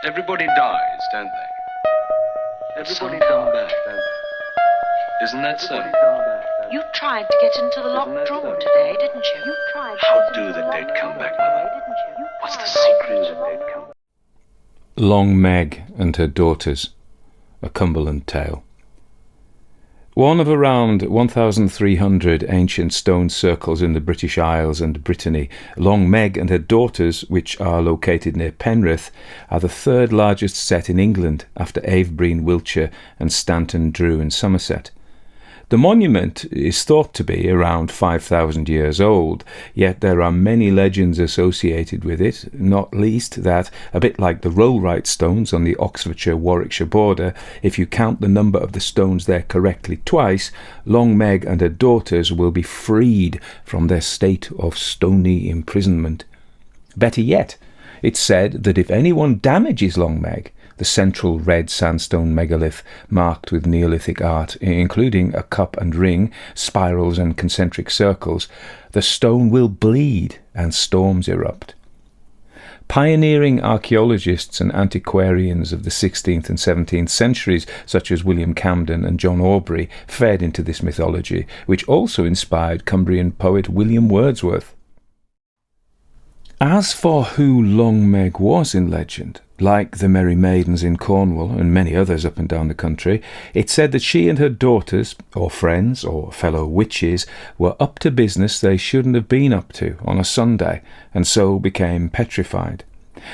Everybody dies, don't they? Everybody come back, don't they? Isn't that so? You tried to get into the locked room today, didn't you? How do the dead come back, Mother? What's the secret of the dead come back? Long Meg and Her Daughters, a Cumberland Tale. One of around 1,300 ancient stone circles in the British Isles and Brittany, Long Meg and Her Daughters, which are located near Penrith, are the third largest set in England after Avebury in Wiltshire and Stanton Drew in Somerset. The monument is thought to be around 5,000 years old, yet there are many legends associated with it, not least that, a bit like the Rollright stones on the Oxfordshire-Warwickshire border, if you count the number of the stones there correctly twice, Long Meg and her daughters will be freed from their state of stony imprisonment. Better yet, it's said that if anyone damages Long Meg, the central red sandstone megalith marked with Neolithic art, including a cup and ring, spirals and concentric circles, the stone will bleed and storms erupt. Pioneering archaeologists and antiquarians of the 16th and 17th centuries, such as William Camden and John Aubrey, fed into this mythology, which also inspired Cumbrian poet William Wordsworth. As for who Long Meg was in legend, like the Merry Maidens in Cornwall and many others up and down the country, it's said that she and her daughters, or friends, or fellow witches, were up to business they shouldn't have been up to on a Sunday, and so became petrified.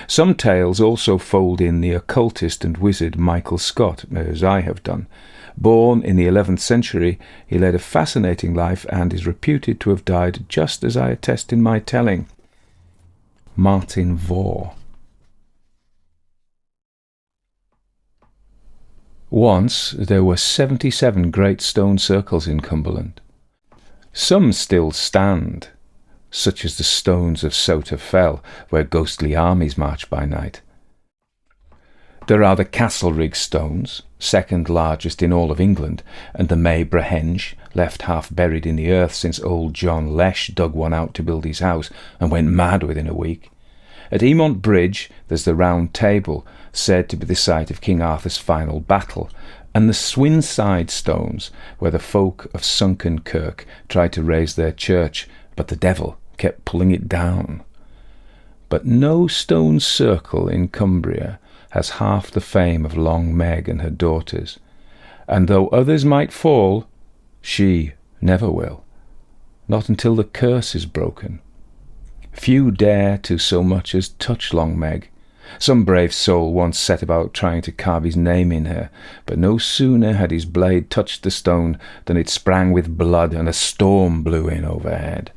Some tales also fold in the occultist and wizard Michael Scott, as I have done. Born in the 11th century, he led a fascinating life and is reputed to have died just as I attest in my telling. Martin Vaux. Once there were 77 great stone circles in Cumberland. Some still stand, such as the stones of Sota Fell, where ghostly armies march by night. There are the Castlerigg stones, second largest in all of England, and the Maybrahenge, left half buried in the earth since old John Lesh dug one out to build his house and went mad within a week. At Emont Bridge there's the Round Table, said to be the site of King Arthur's final battle, and the Swinside stones, where the folk of Sunken Kirk tried to raise their church, but the devil kept pulling it down. But no stone circle in Cumbria has half the fame of Long Meg and her daughters, and though others might fall, she never will, not until the curse is broken. Few dare to so much as touch Long Meg. Some brave soul once set about trying to carve his name in her, but no sooner had his blade touched the stone than it sprang with blood and a storm blew in overhead.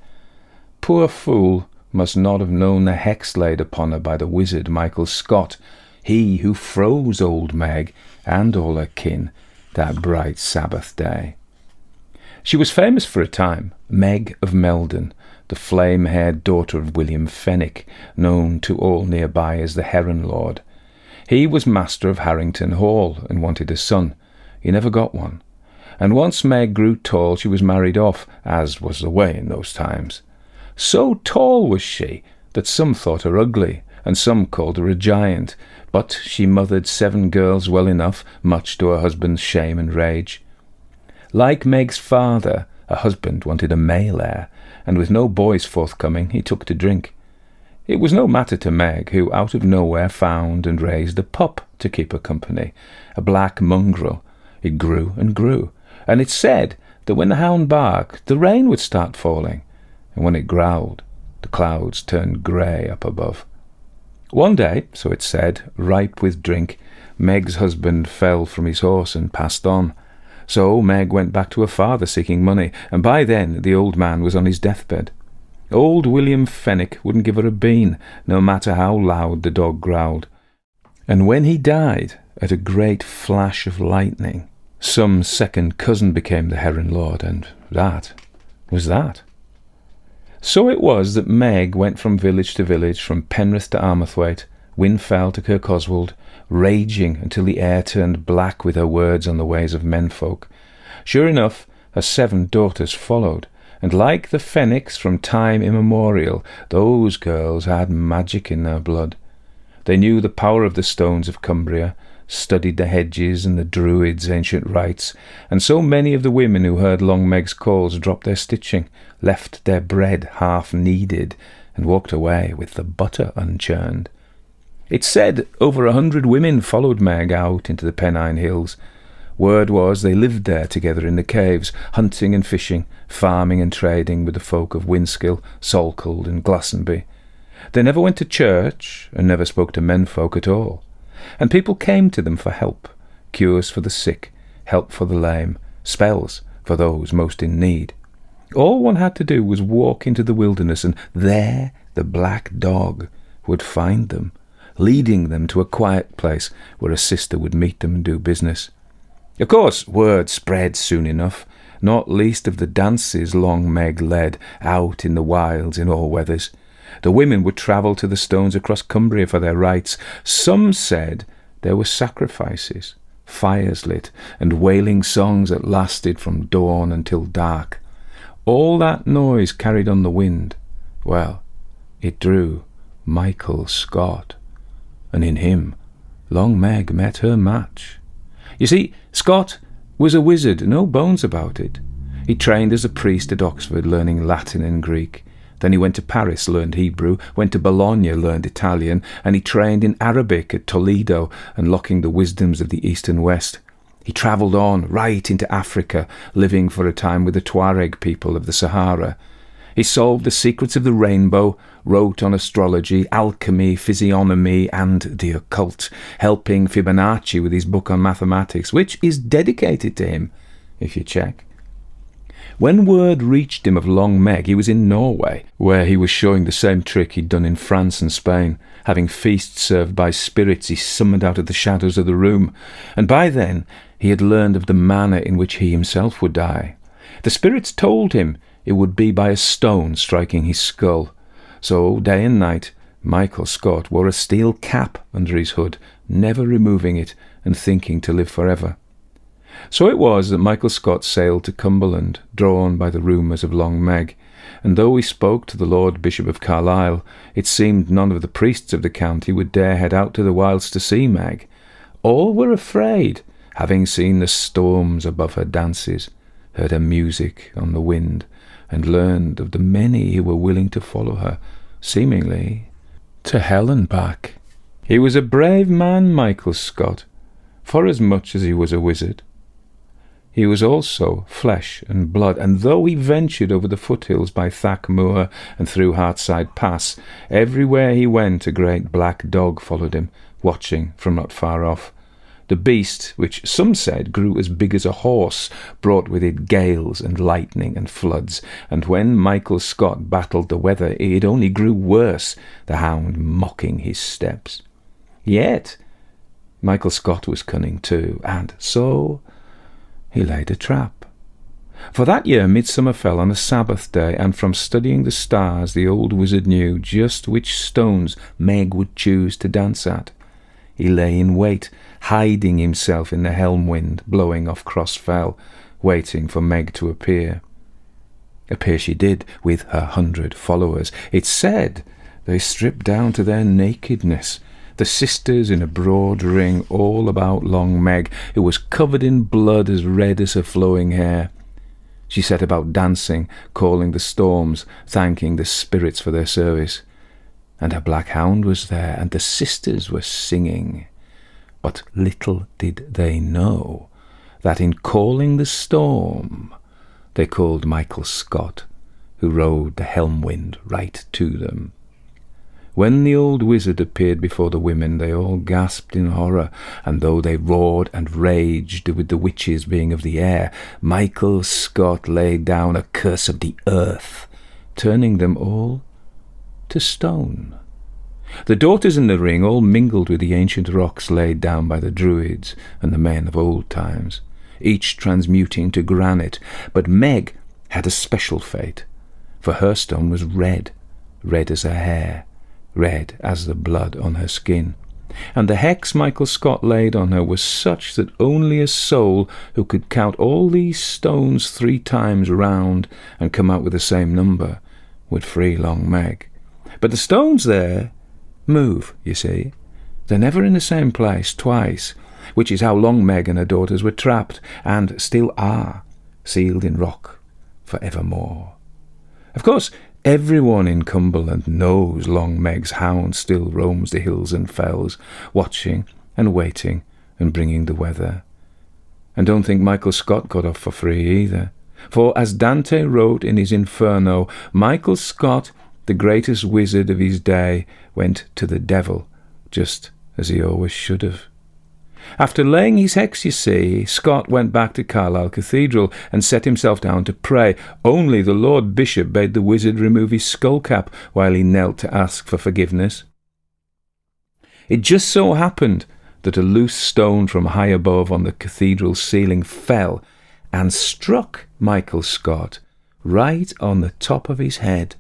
Poor fool must not have known the hex laid upon her by the wizard Michael Scott, he who froze old Meg and all her kin that bright Sabbath day. She was famous for a time, Meg of Meldon, the flame-haired daughter of William Fenwick, known to all nearby as the Heron Lord. He was master of Harrington Hall and wanted a son. He never got one. And once Meg grew tall, she was married off, as was the way in those times. So tall was she that some thought her ugly, and some called her a giant, but she mothered 7 girls well enough, much to her husband's shame and rage. Like Meg's father, her husband wanted a male heir, and with no boys forthcoming, he took to drink. It was no matter to Meg, who out of nowhere found and raised a pup to keep her company, a black mongrel. It grew and grew, and it said that when the hound barked, the rain would start falling, and when it growled, the clouds turned grey up above. One day, so it said, ripe with drink, Meg's husband fell from his horse and passed on. So Meg went back to her father seeking money, and by then the old man was on his deathbed. Old William Fenwick wouldn't give her a bean, no matter how loud the dog growled. And when he died, at a great flash of lightning, some second cousin became the Heron Lord, and that was that. So it was that Meg went from village to village, from Penrith to Armathwaite, Winfell to Kirkoswald, raging until the air turned black with her words on the ways of menfolk. Sure enough, her 7 daughters followed, and like the Fenwicks from time immemorial, those girls had magic in their blood. They knew the power of the stones of Cumbria, studied the hedges and the Druids' ancient rites, and so many of the women who heard Long Meg's calls dropped their stitching, left their bread half kneaded, and walked away with the butter unchurned. It's said over 100 women followed Meg out into the Pennine Hills. Word was they lived there together in the caves, hunting and fishing, farming and trading with the folk of Winskill, Salkeld and Glastonbury. They never went to church and never spoke to menfolk at all. And people came to them for help, cures for the sick, help for the lame, spells for those most in need. All one had to do was walk into the wilderness, and there the black dog would find them, leading them to a quiet place where a sister would meet them and do business. Of course, word spread soon enough, not least of the dances Long Meg led out in the wilds in all weathers. The women would travel to the stones across Cumbria for their rites. Some said there were sacrifices, fires lit, and wailing songs that lasted from dawn until dark. All that noise carried on the wind. Well, it drew Michael Scott, and in him Long Meg met her match. You see, Scott was a wizard, no bones about it. He trained as a priest at Oxford, learning Latin and Greek. Then he went to Paris, learned Hebrew, went to Bologna, learned Italian, and he trained in Arabic at Toledo, unlocking the wisdoms of the East and West. He travelled on, right into Africa, living for a time with the Tuareg people of the Sahara. He solved the secrets of the rainbow, wrote on astrology, alchemy, physiognomy, and the occult, helping Fibonacci with his book on mathematics, which is dedicated to him, if you check. When word reached him of Long Meg, he was in Norway, where he was showing the same trick he'd done in France and Spain, having feasts served by spirits he summoned out of the shadows of the room, and by then he had learned of the manner in which he himself would die. The spirits told him it would be by a stone striking his skull. So, day and night, Michael Scott wore a steel cap under his hood, never removing it and thinking to live forever. So it was that Michael Scott sailed to Cumberland, drawn by the rumours of Long Meg, and though he spoke to the Lord Bishop of Carlisle, it seemed none of the priests of the county would dare head out to the wilds to see Meg. All were afraid, having seen the storms above her dances, heard her music on the wind, and learned of the many who were willing to follow her, seemingly to hell and back. He was a brave man, Michael Scott, forasmuch as he was a wizard. He was also flesh and blood, and though he ventured over the foothills by Thack Moor and through Hartside Pass, everywhere he went a great black dog followed him, watching from not far off. The beast, which some said grew as big as a horse, brought with it gales and lightning and floods, and when Michael Scott battled the weather, it only grew worse, the hound mocking his steps. Yet Michael Scott was cunning too, and so he laid a trap. For that year midsummer fell on a Sabbath day, and from studying the stars the old wizard knew just which stones Meg would choose to dance at. He lay in wait, hiding himself in the helm wind blowing off Cross Fell, waiting for Meg to appear. Appear she did, with her 100 followers. It's said they stripped down to their nakedness, the sisters in a broad ring all about Long Meg, who was covered in blood as red as her flowing hair. She set about dancing, calling the storms, thanking the spirits for their service. And her black hound was there, and the sisters were singing. But little did they know that in calling the storm they called Michael Scott, who rode the helm wind right to them. When the old wizard appeared before the women, they all gasped in horror, and though they roared and raged with the witches being of the air, Michael Scott laid down a curse of the earth, turning them all to stone. The daughters in the ring all mingled with the ancient rocks laid down by the Druids and the men of old times, each transmuting to granite, but Meg had a special fate, for her stone was red, red as her hair, red as the blood on her skin, and the hex Michael Scott laid on her was such that only a soul who could count all these stones 3 times round and come out with the same number would free Long Meg. But the stones there move, you see, They're never in the same place twice, which is how Long Meg and her daughters were trapped, and still are, sealed in rock for evermore. Of course, everyone in Cumberland knows Long Meg's hound still roams the hills and fells, watching and waiting and bringing the weather. And don't think Michael Scott got off for free either. For as Dante wrote in his Inferno, Michael Scott, the greatest wizard of his day, went to the devil, just as he always should have. After laying his hex, you see, Scott went back to Carlisle Cathedral and set himself down to pray. Only the Lord Bishop bade the wizard remove his skullcap while he knelt to ask for forgiveness. It just so happened that a loose stone from high above on the cathedral ceiling fell and struck Michael Scott right on the top of his head.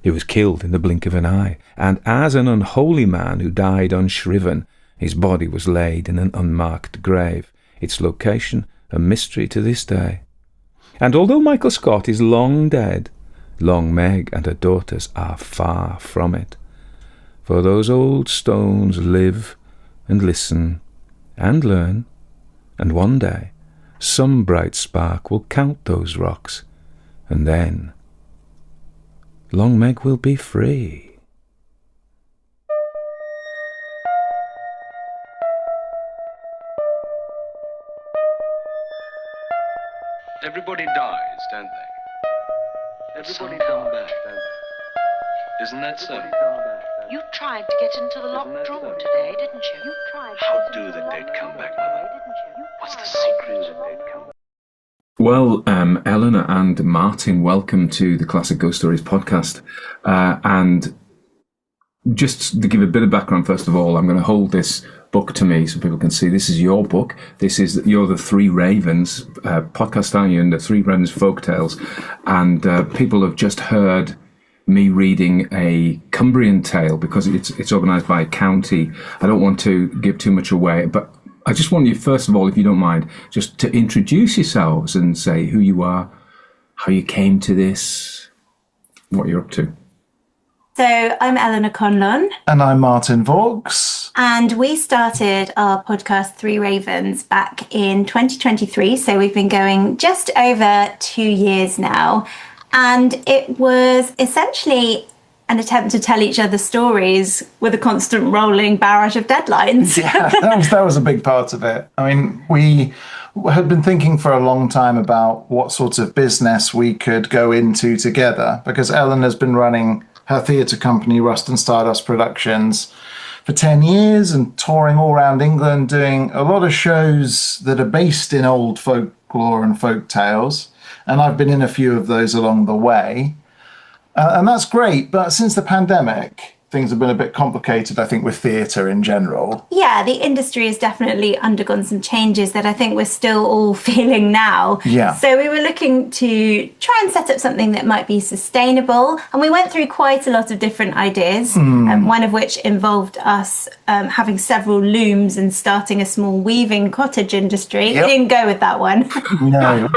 He was killed in the blink of an eye, and as an unholy man who died unshriven, his body was laid in an unmarked grave, its location a mystery to this day. And although Michael Scott is long dead, Long Meg and her daughters are far from it. For those old stones live and listen and learn, and one day some bright spark will count those rocks, and then Long Meg will be free. Everybody dies, don't they? Everybody come back, don't they? Isn't that so? You tried to get into the locked drawer today, didn't you? How do the dead come back, Mother? What's the secret? Well, Eleanor and Martin, welcome to the Classic Ghost Stories podcast. And just to give a bit of background, first of all, I'm going to hold this book to me so people can see this is your book. You're the Three Ravens podcast, aren't you? And the Three Ravens Folktales. And people have just heard me reading a Cumbrian tale because it's organised by a county. I don't want to give too much away, but I just want you, first of all, if you don't mind, just to introduce yourselves and say who you are, how you came to this, what you're up to. So I'm Eleanor Conlon. And I'm Martin Vaux. And we started our podcast, Three Ravens, back in 2023. So we've been going just over 2 years now. And it was essentially an attempt to tell each other stories with a constant rolling barrage of deadlines. Yeah, that was a big part of it. I mean, we had been thinking for a long time about what sort of business we could go into together, because Eleanor's been running her theatre company, Rust and Stardust Productions, for 10 years and touring all around England, doing a lot of shows that are based in old folklore and folk tales. And I've been in a few of those along the way. And that's great. But since the pandemic, things have been a bit complicated, I think, with theatre in general. Yeah, the industry has definitely undergone some changes that I think we're still all feeling now. Yeah. So we were looking to try and set up something that might be sustainable. And we went through quite a lot of different ideas, one of which involved us having several looms and starting a small weaving cottage industry. Yep. We didn't go with that one. No.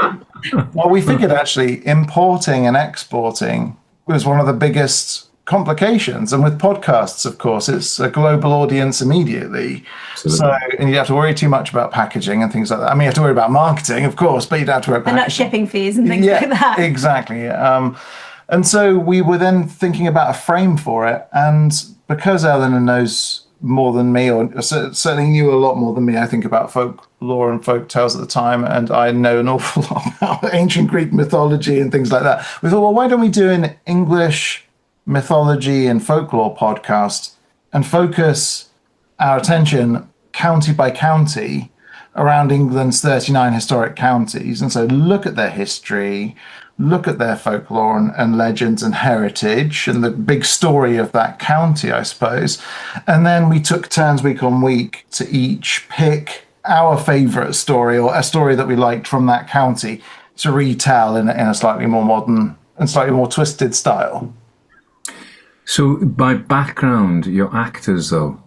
Well, we figured actually importing and exporting was one of the biggest complications. And with podcasts, of course, it's a global audience immediately. Absolutely. So, and you don't have to worry too much about packaging and things like that. I mean, you have to worry about marketing, of course, but you don't have to worry about and not shipping fees and things like that. Exactly. And so we were then thinking about a frame for it. And because Eleanor knows more than me, or certainly knew a lot more than me, I think, about folklore and folk tales at the time, and I know an awful lot about ancient Greek mythology and things like that. We thought, well, why don't we do an English mythology and folklore podcast and focus our attention county by county around England's 39 historic counties, and so look at their history, look at their folklore and legends and heritage and the big story of that county, I suppose. And then we took turns week on week to each pick our favourite story or a story that we liked from that county to retell in a slightly more modern and slightly more twisted style. So by background, you're actors, though?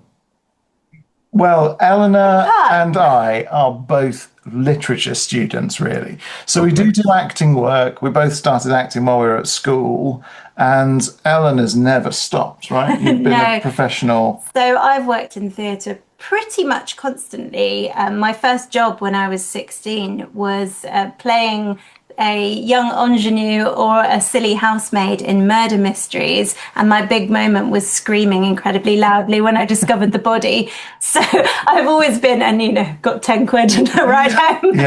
Well, Eleanor and I are both literature students, really. So we do acting work. We both started acting while we were at school, and Ellen has never stopped, right? You've been a professional. So I've worked in theatre pretty much constantly. My first job when I was 16 was playing a young ingenue or a silly housemaid in murder mysteries, and my big moment was screaming incredibly loudly when I discovered the body. So I've always been, and got 10 quid and a ride home.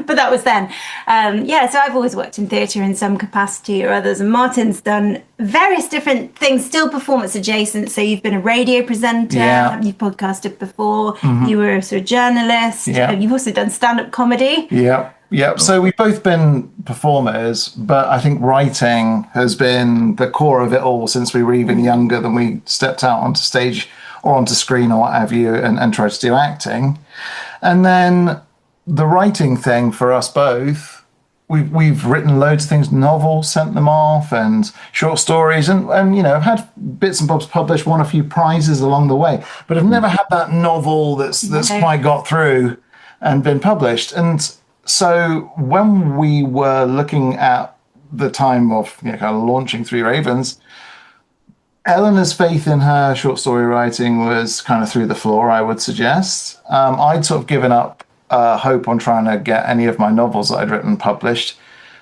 But that was then. So I've always worked in theatre in some capacity or others, and Martin's done various different things, still performance adjacent. So you've been a radio presenter, you've podcasted before, you were a sort of journalist, you've also done stand-up comedy. Yeah, so we've both been performers, but I think writing has been the core of it all since we were even younger than we stepped out onto stage or onto screen or what have you and tried to do acting. And then the writing thing for us both, we've written loads of things, novels, sent them off, and short stories, and I've had bits and bobs published, won a few prizes along the way, but I've never had that novel that's quite got through and been published. And so when we were looking at the time of kind of launching Three Ravens, Eleanor's faith in her short story writing was kind of through the floor, I would suggest. I'd sort of given up hope on trying to get any of my novels that I'd written published.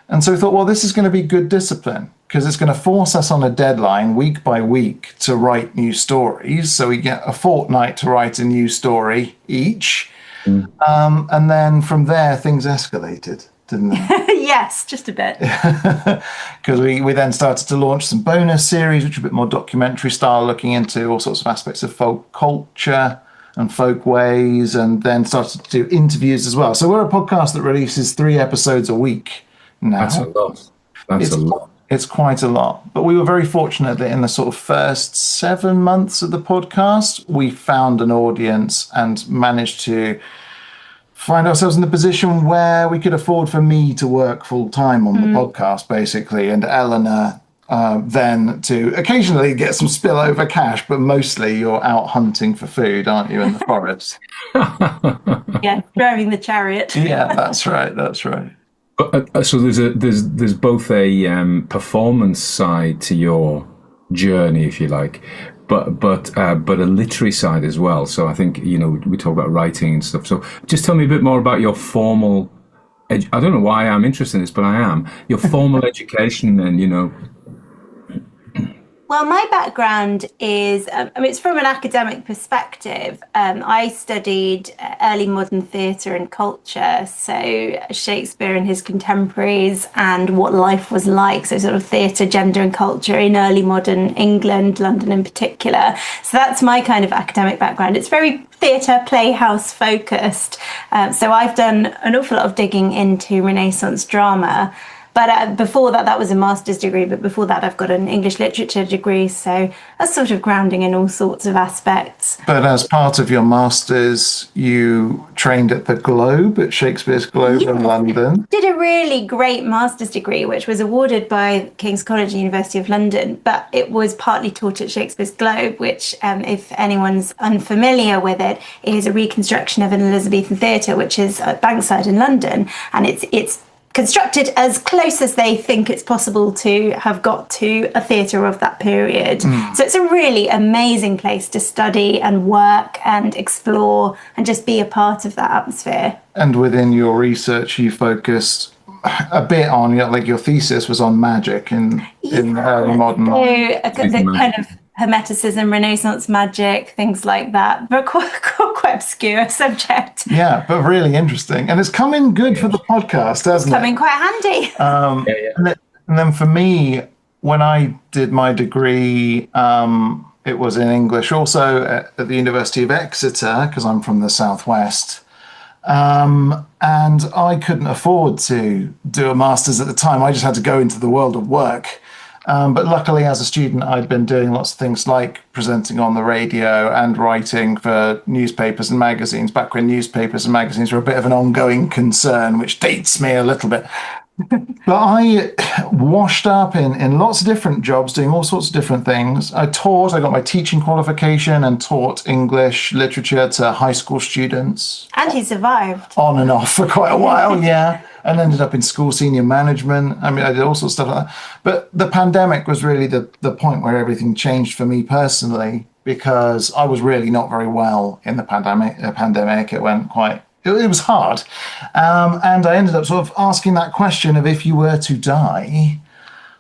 And so we thought, well, this is going to be good discipline because it's going to force us on a deadline week by week to write new stories. So we get a fortnight to write a new story each. And then from there, things escalated, didn't they? Yes, just a bit. Because we then started to launch some bonus series, which are a bit more documentary style, looking into all sorts of aspects of folk culture and folk ways, and then started to do interviews as well. So we're a podcast that releases 3 episodes a week now. That's a lot. That's a lot. It's quite a lot. But we were very fortunate that in the sort of first 7 months of the podcast, we found an audience and managed to find ourselves in the position where we could afford for me to work full time on the podcast, basically, and Eleanor then to occasionally get some spillover cash, but mostly you're out hunting for food, aren't you, in the forest? Yeah, driving the chariot. Yeah, that's right. That's right. But, so there's both a performance side to your journey, if you like, but a literary side as well. So I think we talk about writing and stuff. So just tell me a bit more about your formal. I don't know why I'm interested in this, but I am. Your formal education and Well, my background is, it's from an academic perspective. I studied early modern theatre and culture, so Shakespeare and his contemporaries and what life was like, so sort of theatre, gender and culture in early modern England, London in particular. So that's my kind of academic background. It's very theatre, playhouse focused. So I've done an awful lot of digging into Renaissance drama. But before that was a master's degree. But before that, I've got an English literature degree. So that's sort of grounding in all sorts of aspects. But as part of your master's, you trained at the Globe, at Shakespeare's Globe in London. Did a really great master's degree, which was awarded by King's College, University of London. But it was partly taught at Shakespeare's Globe, which, if anyone's unfamiliar with it, is a reconstruction of an Elizabethan theatre, which is at Bankside in London. And it's constructed as close as they think it's possible to have got to a theatre of that period. So it's a really amazing place to study and work and explore and just be a part of that atmosphere. And within your research, you focused a bit on, your thesis was on magic in early modern. So the kind of Hermeticism, Renaissance magic, things like that. But quite obscure subject. Yeah, but really interesting. And it's come in good for the podcast, hasn't it? Come in quite handy. And then for me, when I did my degree, it was in English also at the University of Exeter, because I'm from the Southwest. And I couldn't afford to do a master's at the time. I just had to go into the world of work. But luckily, as a student, I'd been doing lots of things like presenting on the radio and writing for newspapers and magazines, back when newspapers and magazines were a bit of an ongoing concern, which dates me a little bit. But I washed up in lots of different jobs, doing all sorts of different things. I got my teaching qualification and taught English literature to high school students. And he survived. On and off for quite a while, yeah. And ended up in school senior management. I mean, I did all sorts of stuff like that. But the pandemic was really the point where everything changed for me personally, because I was really not very well in the pandemic. It went quite... It was hard. And I ended up sort of asking that question of, if you were to die,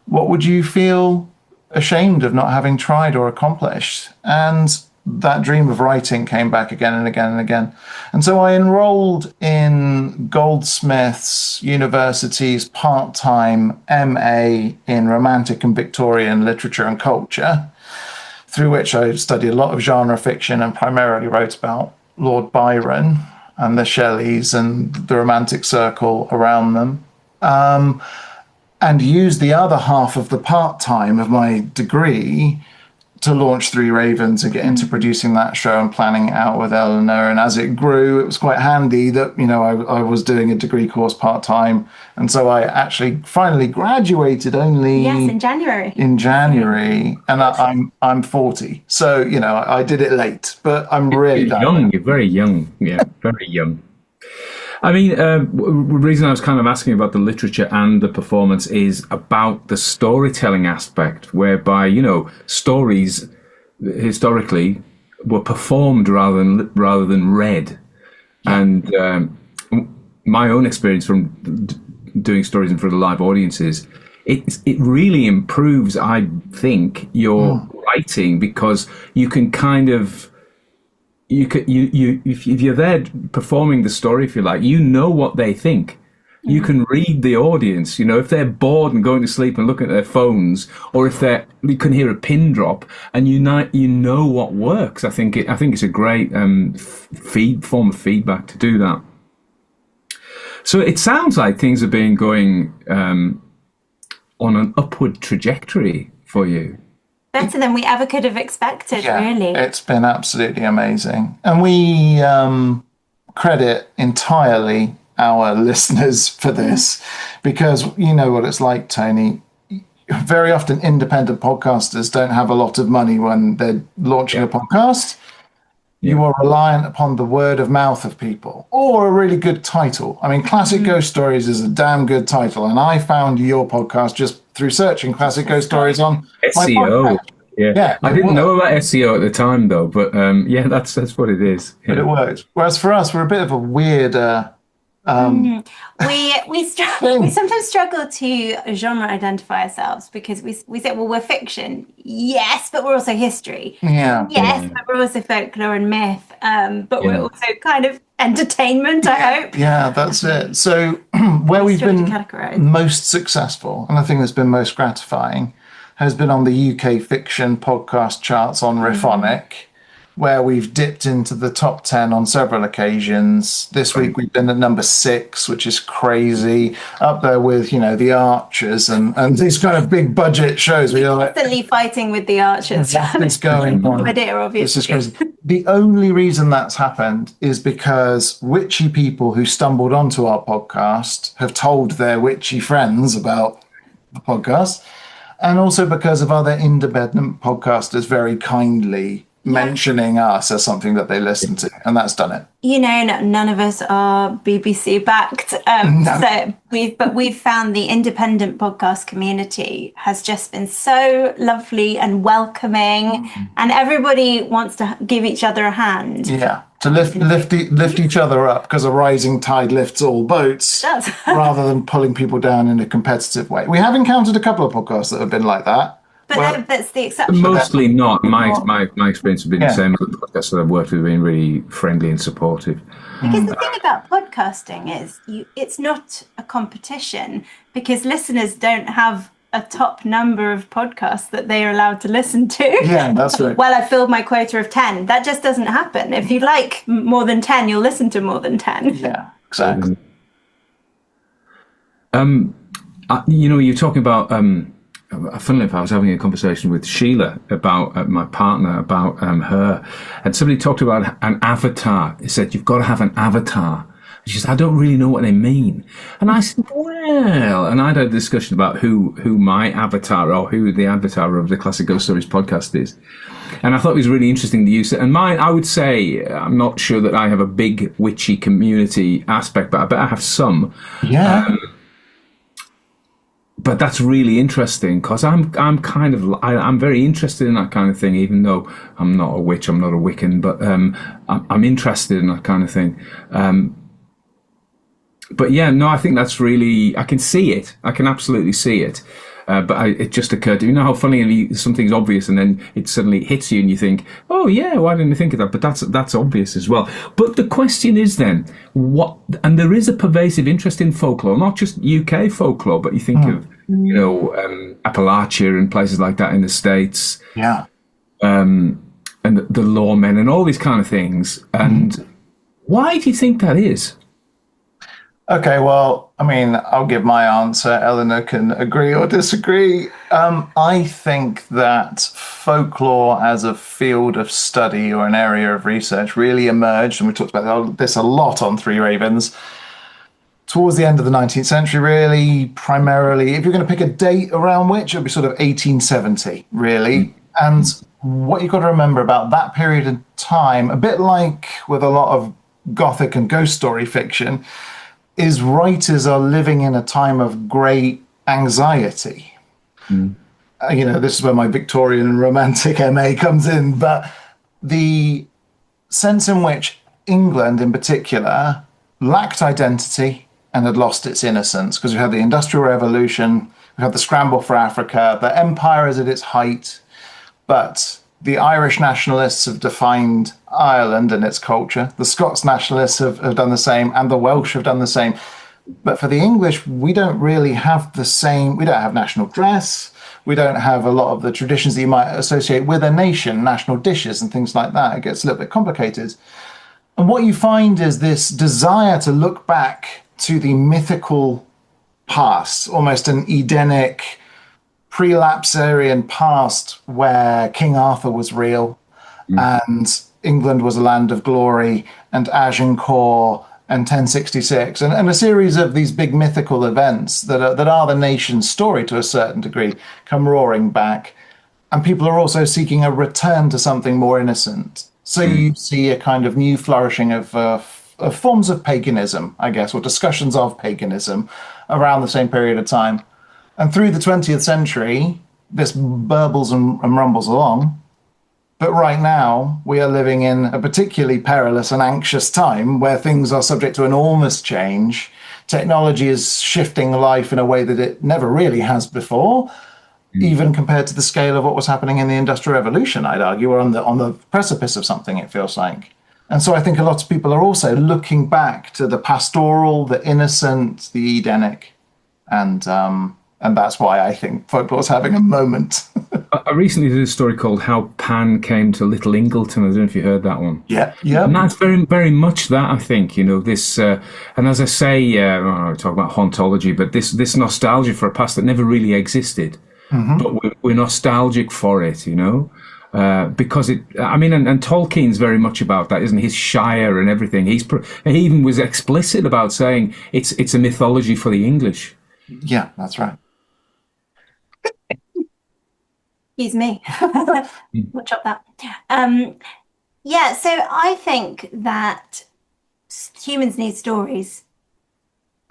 what would you feel ashamed of not having tried or accomplished? And that dream of writing came back again and again and again. And so I enrolled in Goldsmiths University's part-time MA in Romantic and Victorian Literature and Culture, through which I studied a lot of genre fiction and primarily wrote about Lord Byron and the Shelleys and the Romantic circle around them, and used the other half of the part-time of my degree to launch Three Ravens and get into producing that show and planning it out with Eleanor. And as it grew, it was quite handy that, I was doing a degree course part-time. And so I actually finally graduated only... Yes, in January. And I'm 40. So, I did it late, but I'm really young. You're very young. Yeah, very young. I mean, the reason I was kind of asking about the literature and the performance is about the storytelling aspect, whereby, stories historically were performed rather than read. Yeah. And my own experience from doing stories in front of live audiences, it really improves, I think, your writing, because you can kind of... if you're there performing the story, if you like, what they think. You can read the audience. If they're bored and going to sleep and looking at their phones, or if you can hear a pin drop, and know what works. I think it's a great form of feedback to do that. So it sounds like things have been going on an upward trajectory for you. Better than we ever could have expected, really. It's been absolutely amazing. And we credit entirely our listeners for this, because you know what it's like, Tony. Very often independent podcasters don't have a lot of money when they're launching a podcast. You are reliant upon the word of mouth of people, or a really good title. I mean, Classic Ghost Stories is a damn good title, and I found your podcast just through searching Classic Ghost Stories on SEO. Yeah, I didn't know about SEO at the time, though, but that's what it is. Yeah. But it worked. Whereas for us, we're a bit of a weird... we sometimes struggle to genre identify ourselves, because we say, well, we're fiction, yes, but we're also history, but we're also folklore and myth, but we're also kind of entertainment, I hope. Yeah, that's it. So where we've been most successful, and I think that's been most gratifying, has been on the UK fiction podcast charts on Riphonic, where we've dipped into the top 10 on several occasions. This week we've been at number 6, which is crazy, up there with, The Archers and these kind of big budget shows. We're constantly fighting with The Archers. What's going on? Idea, obviously. This is crazy. The only reason that's happened is because witchy people who stumbled onto our podcast have told their witchy friends about the podcast, and also because of other independent podcasters very kindly mentioning us as something that they listen to, and that's done it. None of us are BBC backed, no. But we've found the independent podcast community has just been so lovely and welcoming, and everybody wants to give each other a hand. Yeah, to lift each other up, because a rising tide lifts all boats, rather than pulling people down in a competitive way. We have encountered a couple of podcasts that have been like that. But that's the exception. Mostly not. My experience has been the same. The podcasts that I've worked with have been really friendly and supportive. Because the thing about podcasting is it's not a competition, because listeners don't have a top number of podcasts that they are allowed to listen to. Yeah, that's right. Well, I filled my quota of 10. That just doesn't happen. If you like more than 10, you'll listen to more than 10. Yeah, exactly. You're talking about... funnily enough, I was having a conversation with Sheila about my partner, about her, and somebody talked about an avatar. He said, you've got to have an avatar. She said, I don't really know what they mean. And I said, well, and I'd had a discussion about who my avatar or who the avatar of the Classic Ghost Stories podcast is. And I thought it was really interesting to use it. And mine, I would say, I'm not sure that I have a big witchy community aspect, but I bet I have some. Yeah. But that's really interesting because I'm very interested in that kind of thing, even though I'm not a witch, I'm not a Wiccan, but I'm interested in that kind of thing. But yeah, no, I think that's really, I can see it. I can absolutely see it. But it just occurred to me, you know how funny something's obvious and then it suddenly hits you and you think, oh yeah, why didn't I think of that? But that's obvious as well. But the question is then, what, and there is a pervasive interest in folklore, not just UK folklore, but you think of, you know, Appalachia and places like that in the States. Yeah. And the lawmen and all these kind of things. And why do you think that is? Okay, well, I mean, I'll give my answer. Eleanor can agree or disagree. I think that folklore as a field of study or an area of research really emerged, and we talked about this a lot on Three Ravens, towards the end of the 19th century, really, primarily. If you're going to pick a date around which, it would be sort of 1870, really. And what you've got to remember about that period of time, a bit like with a lot of Gothic and ghost story fiction, is writers are living in a time of great anxiety. You know, this is where my Victorian and Romantic MA comes in, but the sense in which England in particular lacked identity and had lost its innocence, because we had the Industrial Revolution, we had the scramble for Africa, the empire is at its height, but the Irish nationalists have defined Ireland and its culture. The Scots nationalists have done the same, and the Welsh have done the same. But for the English, we don't really have the same. We don't have national dress. We don't have a lot of the traditions that you might associate with a nation, national dishes and things like that. It gets a little bit complicated. And what you find is this desire to look back to the mythical past, almost an Edenic, prelapsarian past where King Arthur was real and England was a land of glory and Agincourt and 1066 and a series of these big mythical events that are the nation's story to a certain degree come roaring back. And people are also seeking a return to something more innocent. So you see a kind of new flourishing of forms of paganism, I guess, or discussions of paganism around the same period of time. And through the 20th century, this burbles and rumbles along. But right now, we are living in a particularly perilous and anxious time where things are subject to enormous change. Technology is shifting life in a way that it never really has before, even compared to the scale of what was happening in the Industrial Revolution, I'd argue. We're on the precipice of something, it feels like. And so I think a lot of people are also looking back to the pastoral, the innocent, the Edenic, and that's why I think folklore's having a moment. I recently did a story called How Pan Came to Little Ingleton. I don't know if you heard that one. Yeah. And that's very, very much that, I think, you know, this, and as I say, I talk about hauntology, but this nostalgia for a past that never really existed, but we're nostalgic for it, you know, because and Tolkien's very much about that, isn't he? His Shire and everything. He even was explicit about saying it's a mythology for the English. Yeah, that's right. Excuse me. We'll chop that. Yeah, so I think that humans need stories,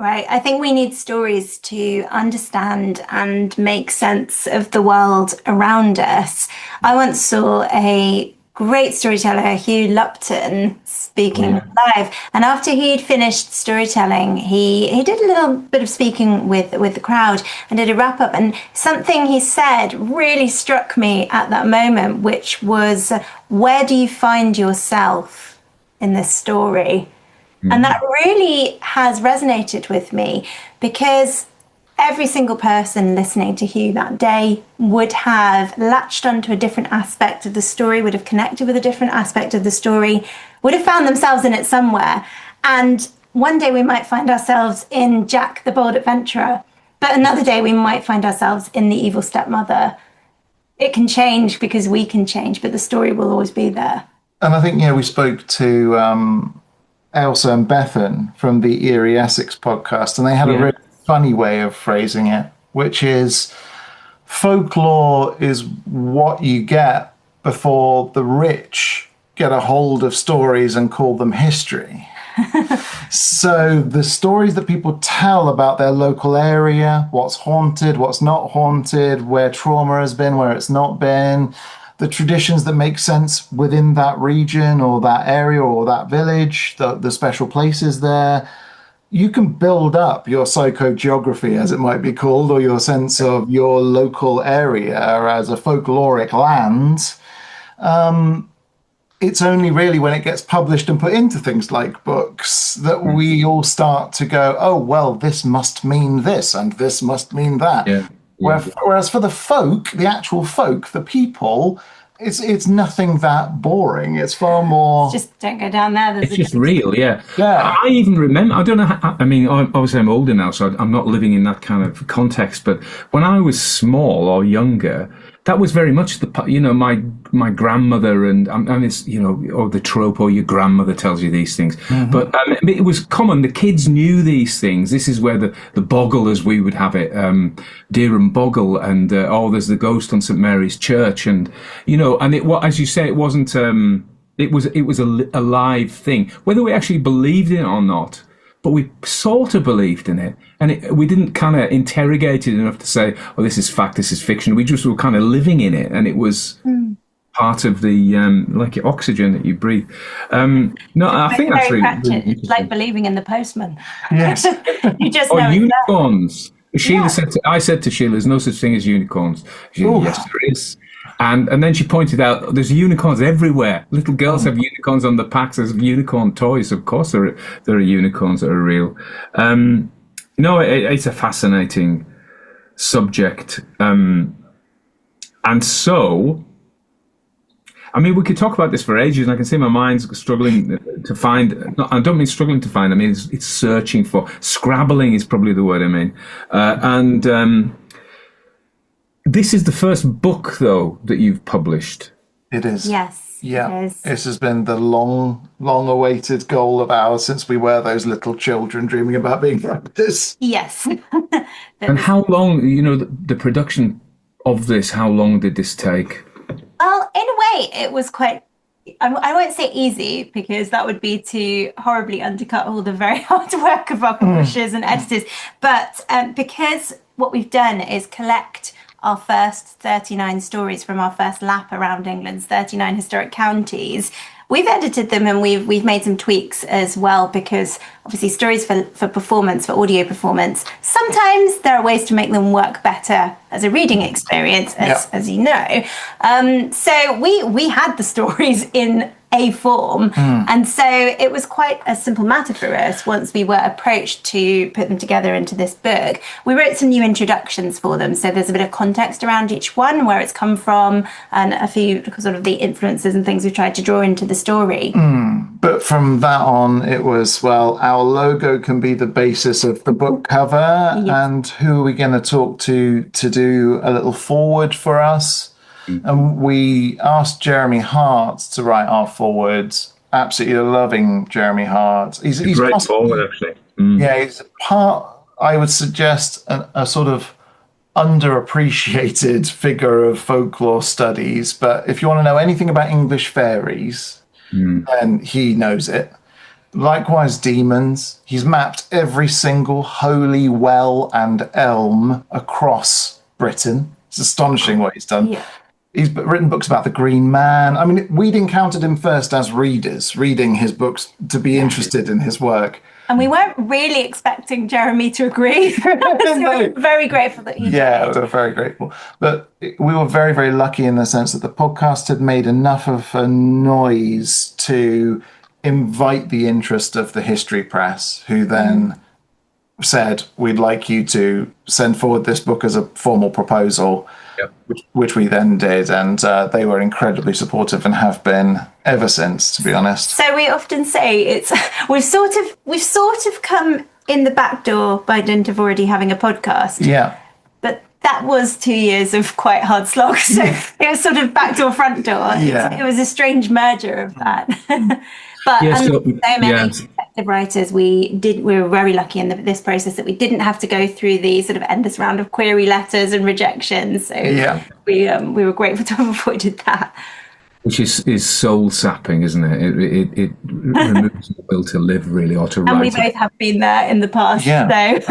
right? I think we need stories to understand and make sense of the world around us. I once saw a great storyteller, Hugh Lupton, speaking live. And after he'd finished storytelling, he did a little bit of speaking with the crowd and did a wrap up. And something he said really struck me at that moment, which was, where do you find yourself in this story? And that really has resonated with me, because every single person listening to Hugh that day would have latched onto a different aspect of the story, would have connected with a different aspect of the story, would have found themselves in it somewhere. And one day we might find ourselves in Jack the Bold Adventurer, but another day we might find ourselves in the evil stepmother. It can change because we can change, but the story will always be there. And I think, we spoke to Ailsa and Bethan from the Eerie Essex podcast, and they had a really funny way of phrasing it, which is folklore is what you get before the rich get a hold of stories and call them history. So the stories that people tell about their local area, what's haunted, what's not haunted, where trauma has been, where it's not been, the traditions that make sense within that region or that area or that village, the special places there, you can build up your psychogeography, as it might be called, or your sense of your local area as a folkloric land. It's only really when it gets published and put into things like books that we all start to go, oh, well, this must mean this and this must mean that. Yeah. Whereas for the folk, the actual folk, the people, it's nothing that boring. It's far more... Just don't go down there. It's just real, yeah. Yeah. I even remember, I don't know, obviously I'm older now, so I'm not living in that kind of context, but when I was small or younger, that was very much my grandmother and it's, or the trope, or your grandmother tells you these things. Mm-hmm. But it was common. The kids knew these things. This is where the boggle, as we would have it, Dereham Boggle, and there's the ghost on St Mary's Church, and and it, as you say, it wasn't. It was a live thing, whether we actually believed in it or not. But we sort of believed in it, and we didn't kind of interrogate it enough to say, "Oh, this is fact, this is fiction." We just were kind of living in it, and it was part of the like your oxygen that you breathe. I think that's really it's like believing in the postman. Yes, you just know unicorns. Sheila I said to Sheila, "There's no such thing as unicorns." She said, yes, there is. And then she pointed out there's unicorns everywhere. Little girls have unicorns on the packs as unicorn toys. Of course, there are unicorns that are real. It's a fascinating subject. And so, we could talk about this for ages, and I can see my mind's struggling to find. No, I don't mean struggling to find. It's searching for. Scrabbling is probably the word I mean. This is the first book, though, that you've published. It is. Yes. Yeah. This has been the long-awaited goal of ours since we were those little children dreaming about being like this. Yes. And how long, the production of this, how long did this take? Well, in a way, it was quite... I won't say easy, because that would be to horribly undercut all the very hard work of our publishers and editors. But because what we've done is collect our first 39 stories from our first lap around England's 39 historic counties. We've edited them, and we've made some tweaks as well, because obviously stories for performance, for audio performance, sometimes there are ways to make them work better as a reading experience, as you know. So we had the stories in a form, and so it was quite a simple matter for us once we were approached to put them together into this book. We wrote some new introductions for them, so there's a bit of context around each one, where it's come from, and a few sort of the influences and things we tried to draw into the story. But from that on, it was, well, our logo can be the basis of the book cover, and who are we going to talk to do a little foreword for us? And we asked Jeremy Harte to write our forewords. Absolutely loving Jeremy Harte. He's great forward, actually. Yeah, he's I would suggest, a sort of underappreciated figure of folklore studies. But if you want to know anything about English fairies, then he knows it. Likewise, demons. He's mapped every single holy well and elm across Britain. It's astonishing what he's done. Yeah. He's written books about the Green Man. We'd encountered him first as readers, reading his books to be interested in his work. And we weren't really expecting Jeremy to agree. So we're very grateful that he did. Yeah, we were very grateful. But we were very, very lucky in the sense that the podcast had made enough of a noise to invite the interest of the history press, who then said, we'd like you to send forward this book as a formal proposal. Which we then did, and they were incredibly supportive and have been ever since, to be honest. So we often say we've sort of come in the back door by dint of already having a podcast. Yeah. But that was 2 years of quite hard slog. So it was sort of back door, front door. Yeah. It was a strange merger of that. But so many prospective writers, we were very lucky in this process that we didn't have to go through the sort of endless round of query letters and rejections. So we were grateful to have avoided that. Which is soul sapping, isn't it? It removes the will to live, really, or to write. And we both have been there in the past, so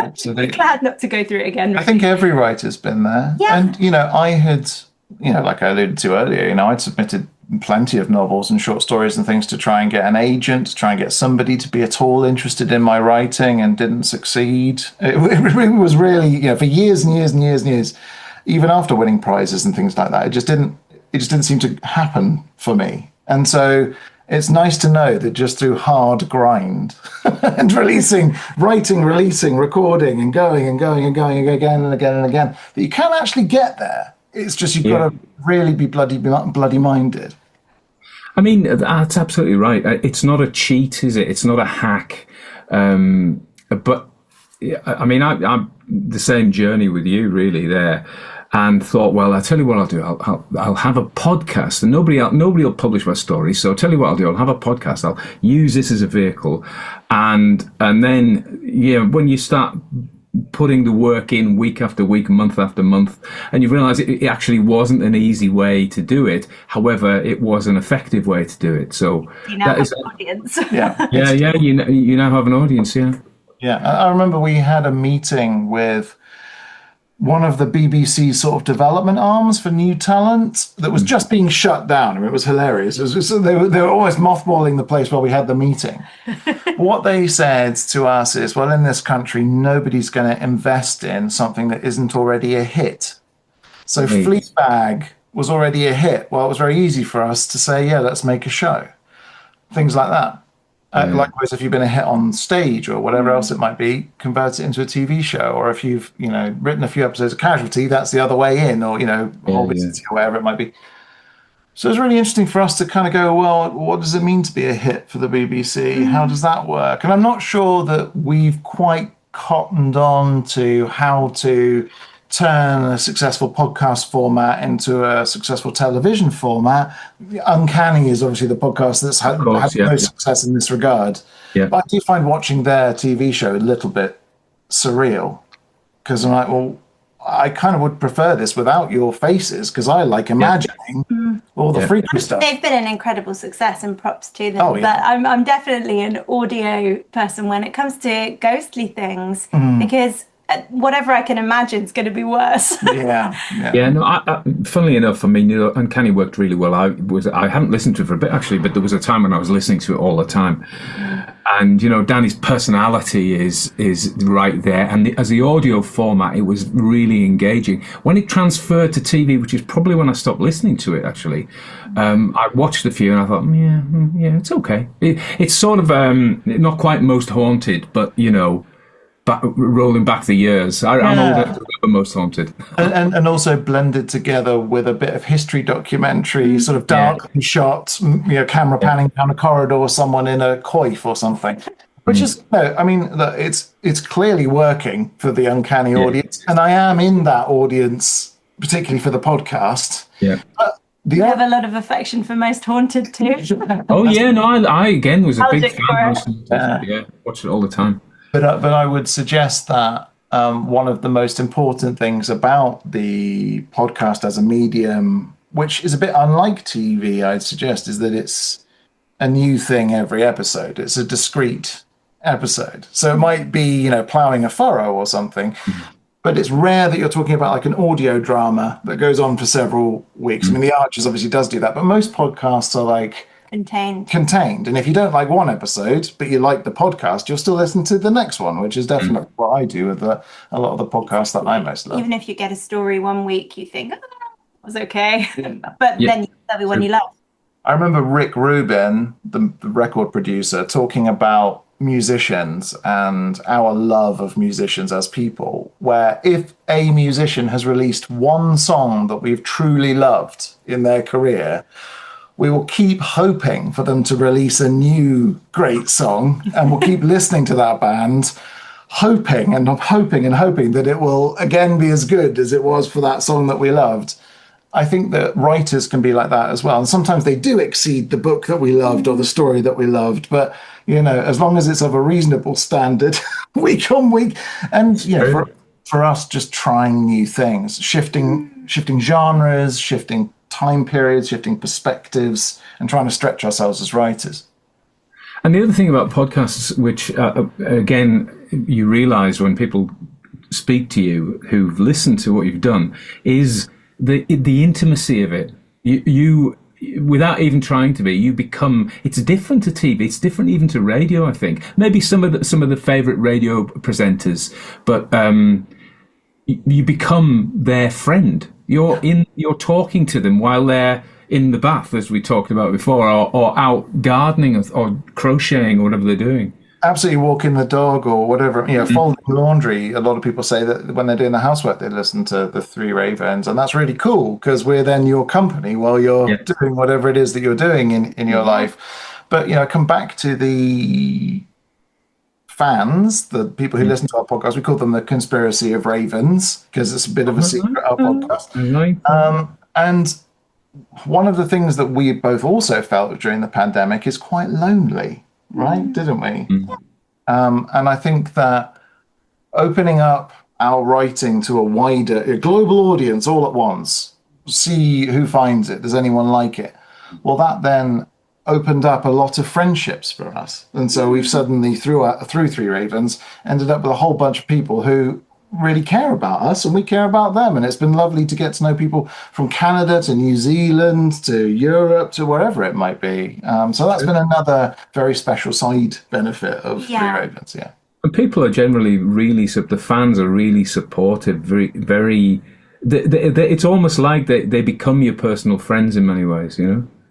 absolutely. glad not to go through it again. I think every writer's been there. Yeah. And, I had, like I alluded to earlier, I'd submitted plenty of novels and short stories and things to try and get an agent, to try and get somebody to be at all interested in my writing, and didn't succeed. It was really, for years and years and years and years, even after winning prizes and things like that, it just didn't seem to happen for me. And so it's nice to know that just through hard grind and writing, releasing, recording, and going and going and going again and again and again, that you can actually get there. It's just you've got to really be bloody minded. I mean, that's absolutely right. It's not a cheat, is it? It's not a hack. But I mean, I'm the same journey with you, really, there. And thought, well, I'll tell you what I'll do. I'll have a podcast, and nobody will publish my story. So I'll tell you what I'll do. I'll have a podcast. I'll use this as a vehicle, and then when you start putting the work in week after week, month after month, and you realise it actually wasn't an easy way to do it. However, it was an effective way to do it. So you now have an audience. Yeah. You now have an audience. Yeah. I remember we had a meeting with one of the BBC sort of development arms for new talent that was just being shut down. I mean, it was hilarious. They were almost mothballing the place while we had the meeting. What they said to us is, well, in this country, nobody's going to invest in something that isn't already a hit. So Fleabag was already a hit. Well, it was very easy for us to say, let's make a show. Things like that. Likewise, if you've been a hit on stage or whatever else it might be, convert it into a TV show. Or if you've, written a few episodes of Casualty, that's the other way in, or, Holby City or whatever it might be. So it's really interesting for us to kind of go, well, what does it mean to be a hit for the BBC? How does that work? And I'm not sure that we've quite cottoned on to how to turn a successful podcast format into a successful television format. Uncanny is obviously the podcast that's had no success in this regard. Yeah. But I do find watching their TV show a little bit surreal, because I'm like, well, I kind of would prefer this without your faces, because I like imagining all the freaky stuff. They've been an incredible success, and props to them. But I'm definitely an audio person when it comes to ghostly things, because whatever I can imagine is going to be worse. Funnily enough, I mean, Uncanny worked really well. I hadn't listened to it for a bit, actually, but there was a time when I was listening to it all the time. And, Danny's personality is right there. And as the audio format, it was really engaging. When it transferred to TV, which is probably when I stopped listening to it, actually, I watched a few and I thought, it's okay. It's sort of not quite Most Haunted, but, rolling back the years, I'm old enough to remember Most Haunted, and also blended together with a bit of history documentary, sort of darkly shot, camera panning down a corridor, someone in a coif or something, which is it's clearly working for the Uncanny audience, and I am in that audience, particularly for the podcast. But you have a lot of affection for Most Haunted too. I again was a big fan. Watched it all the time. But I would suggest that one of the most important things about the podcast as a medium, which is a bit unlike TV, I'd suggest, is that it's a new thing every episode. It's a discrete episode. So it might be, ploughing a furrow or something, but it's rare that you're talking about like an audio drama that goes on for several weeks. I mean, The Archers obviously does do that, but most podcasts are like contained. And if you don't like one episode, but you like the podcast, you'll still listen to the next one, which is definitely what I do with a lot of the podcasts that I most love. Even if you get a story one week, you think, it was okay. But then there'll be one you love. I remember Rick Rubin, the record producer, talking about musicians and our love of musicians as people, where if a musician has released one song that we've truly loved in their career, we will keep hoping for them to release a new great song, and we'll keep listening to that band, hoping that it will again be as good as it was for that song that we loved. I think that writers can be like that as well. And sometimes they do exceed the book that we loved or the story that we loved. But, as long as it's of a reasonable standard, week on week. And, for us, just trying new things, shifting genres, shifting time periods, shifting perspectives, and trying to stretch ourselves as writers. And the other thing about podcasts, which, again, you realise when people speak to you who've listened to what you've done, is the intimacy of it. You without even trying to be, you become. It's different to TV. It's different even to radio. I think maybe some of the favourite radio presenters, but you become their friend. You're talking to them while they're in the bath, as we talked about before, or out gardening or crocheting or whatever they're doing. Absolutely, walking the dog or whatever, folding laundry. A lot of people say that when they're doing the housework, they listen to the Three Ravens, and that's really cool because we're then your company while you're doing whatever it is that you're doing in your life. But, come back to the fans, the people who listen to our podcast. We call them the Conspiracy of Ravens because it's a bit of a secret, our podcast. And one of the things that we both also felt during the pandemic is quite lonely. Right, didn't we? And I think that opening up our writing to a global audience all at once, see who finds it, does anyone like it? Well, that then opened up a lot of friendships for us. And so we've suddenly, through Three Ravens, ended up with a whole bunch of people who really care about us and we care about them, and it's been lovely to get to know people from Canada to New Zealand to Europe to wherever it might be, so that's been another very special side benefit of Three Ravens. And people are generally the fans are really supportive, very it's almost like they become your personal friends in many ways.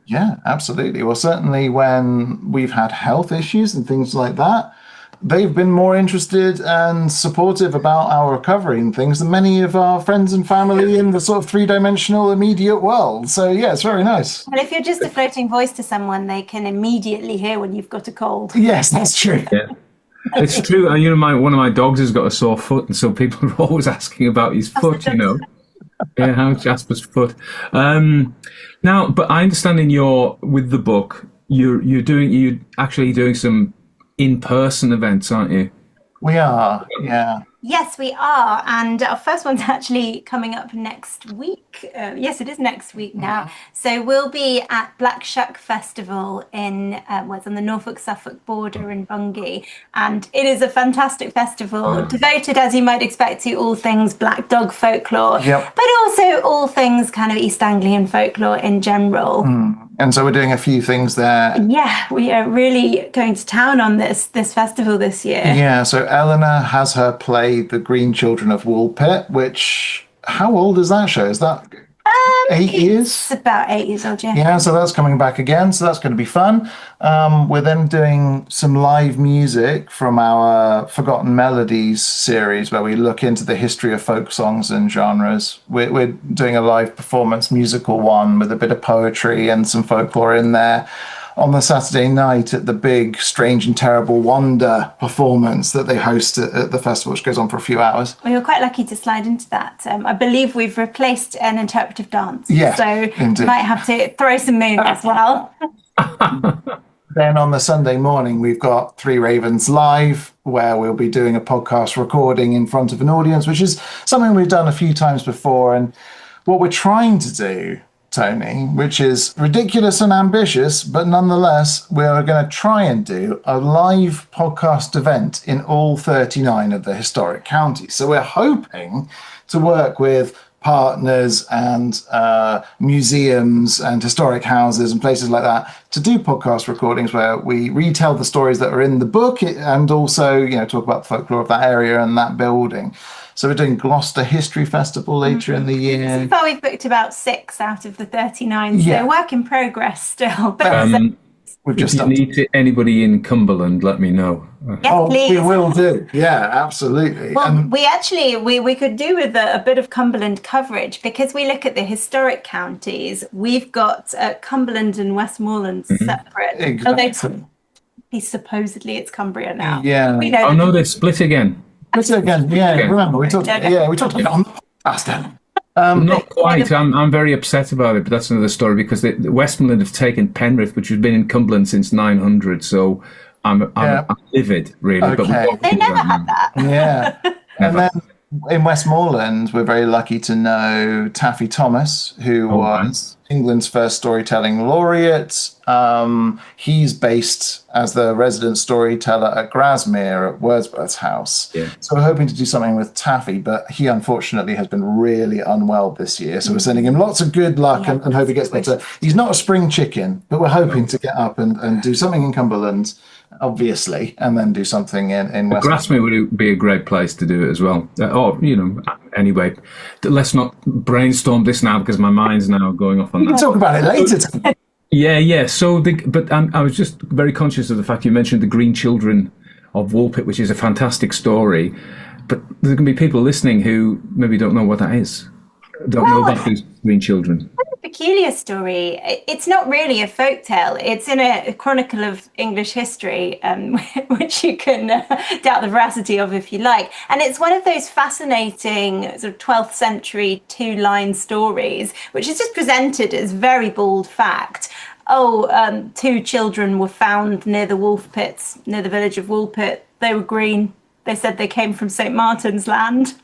Yeah, absolutely. Well, certainly when we've had health issues and things like that, they've been more interested and supportive about our recovery and things than many of our friends and family in the sort of three-dimensional immediate world. So, it's very nice. Well, if you're just a floating voice to someone, they can immediately hear when you've got a cold. Yes, that's true. Yeah, it's true. One of my dogs has got a sore foot, and so people are always asking about his foot, Yeah, how's Jasper's foot? Now, but I understand with the book, you're actually doing some in-person events, aren't you? We are, yeah. Yes, we are. And our first one's actually coming up next week. Yes, it is next week now. So we'll be at Black Shuck Festival it's on the Norfolk-Suffolk border in Bungay. And it is a fantastic festival, devoted, as you might expect, to all things Black Dog folklore, but also all things kind of East Anglian folklore in general. And so we're doing a few things there. Yeah, we are really going to town on this festival this year. Yeah, so Eleanor has her play, The Green Children of Woolpit, which, how old is that show? Is that 8 years? It's about 8 years old, yeah. Yeah, so that's coming back again, so that's going to be fun. We're then doing some live music from our Forgotten Melodies series, where we look into the history of folk songs and genres. We're doing a live performance musical one with a bit of poetry and some folklore in there on the Saturday night at the big Strange and Terrible Wonder performance that they host at the festival, which goes on for a few hours. Well, you're quite lucky to slide into that. I believe we've replaced an interpretive dance. Yes, so indeed. You might have to throw some moves as well. Then on the Sunday morning, we've got Three Ravens Live, where we'll be doing a podcast recording in front of an audience, which is something we've done a few times before. And what we're trying to do, Tony, which is ridiculous and ambitious, but nonetheless, we're going to try and do a live podcast event in all 39 of the historic counties. So we're hoping to work with partners and museums and historic houses and places like that to do podcast recordings where we retell the stories that are in the book and also, talk about the folklore of that area and that building. So we're doing Gloucester History Festival later in the year. So far we've booked about 6 out of the 39, so work in progress still. But we've just if you need anybody in Cumberland, let me know. Yes, please. We will do. Yeah, absolutely. Well, we could do with a bit of Cumberland coverage, because we look at the historic counties. We've got Cumberland and Westmoreland separate. Exactly. Supposedly it's Cumbria now. Yeah. No, they're split again. Again, remember we talked about it on the podcast. Not quite. I'm very upset about it, but that's another story because the Westmoreland have taken Penrith, which has been in Cumberland since 900. So I'm livid, really. But they never had that. Yeah. And then in Westmoreland, we're very lucky to know Taffy Thomas, who was England's first storytelling laureate. He's based as the resident storyteller at Grasmere at Wordsworth's house. Yeah. So we're hoping to do something with Taffy, but he unfortunately has been really unwell this year. So we're sending him lots of good luck and hope he gets better. He's not a spring chicken, but we're hoping to get up and do something in Cumberland, obviously, and then do something in West. Grasmere would be a great place to do it as well. Anyway, let's not brainstorm this now because my mind's now going off on that. We'll talk about it later. Yeah. So, I was just very conscious of the fact you mentioned the Green Children of Woolpit, which is a fantastic story. But there can be people listening who maybe don't know what that is. Don't know about these Green Children. Peculiar story. It's not really a folk tale. It's in a chronicle of English history, which you can doubt the veracity of if you like. And it's one of those fascinating sort of 12th century two-line stories, which is just presented as very bald fact. Two children were found near the wolf pits, near the village of Woolpit. They were green. They said they came from St. Martin's land.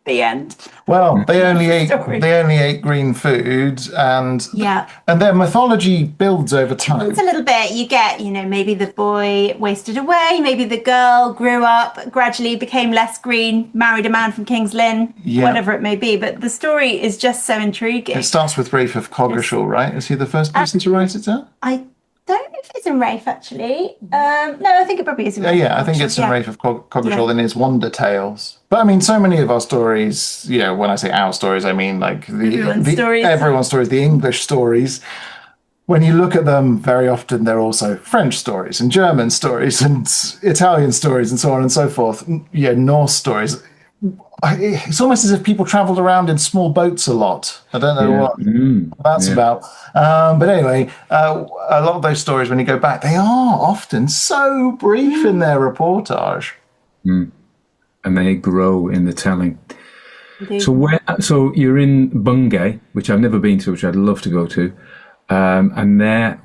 The end. Well, they only ate green food, and their mythology builds over time. It's a little bit. You get, maybe the boy wasted away, maybe the girl grew up, gradually became less green, married a man from King's Lynn, whatever it may be. But the story is just so intriguing. It starts with Rafe of Coggeshall, right? Is he the first person to write it down? I don't know if it's in Rafe, actually. No, I think it probably is in Rafe. Yeah, I think it's in Rafe of Coggeshall in his Wonder Tales. But I mean, so many of our stories, when I say our stories, I mean like everyone's stories, the English stories. When you look at them, very often they're also French stories and German stories and Italian stories and so on and so forth. Norse stories. It's almost as if people travelled around in small boats a lot. I don't know what that's about. But anyway, a lot of those stories, when you go back, they are often so brief in their reportage. And they grow in the telling. So you're in Bungay, which I've never been to, which I'd love to go to. And there,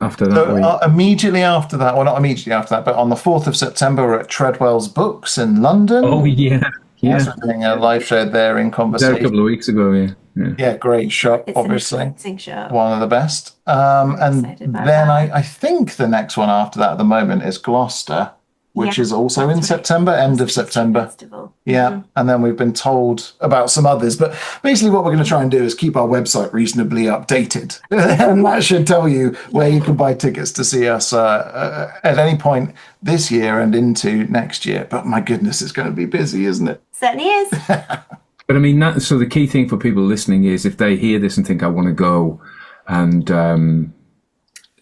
after that... immediately after that, well, not immediately after that, but on the 4th of September, we're at Treadwell's Books in London. Oh, yeah. Yes, we're doing a live show there in Conversation. There a couple of weeks ago, Yeah, great shop, it's obviously. An amazing shop. One of the best. And then I think the next one after that at the moment is Gloucester, which is also in September, end of September. Festival. Yeah, and then we've been told about some others. But basically what we're going to try and do is keep our website reasonably updated. And that should tell you where you can buy tickets to see us at any point this year and into next year. But my goodness, it's going to be busy, isn't it? Certainly is. But I mean, so the key thing for people listening is if they hear this and think, I want to go and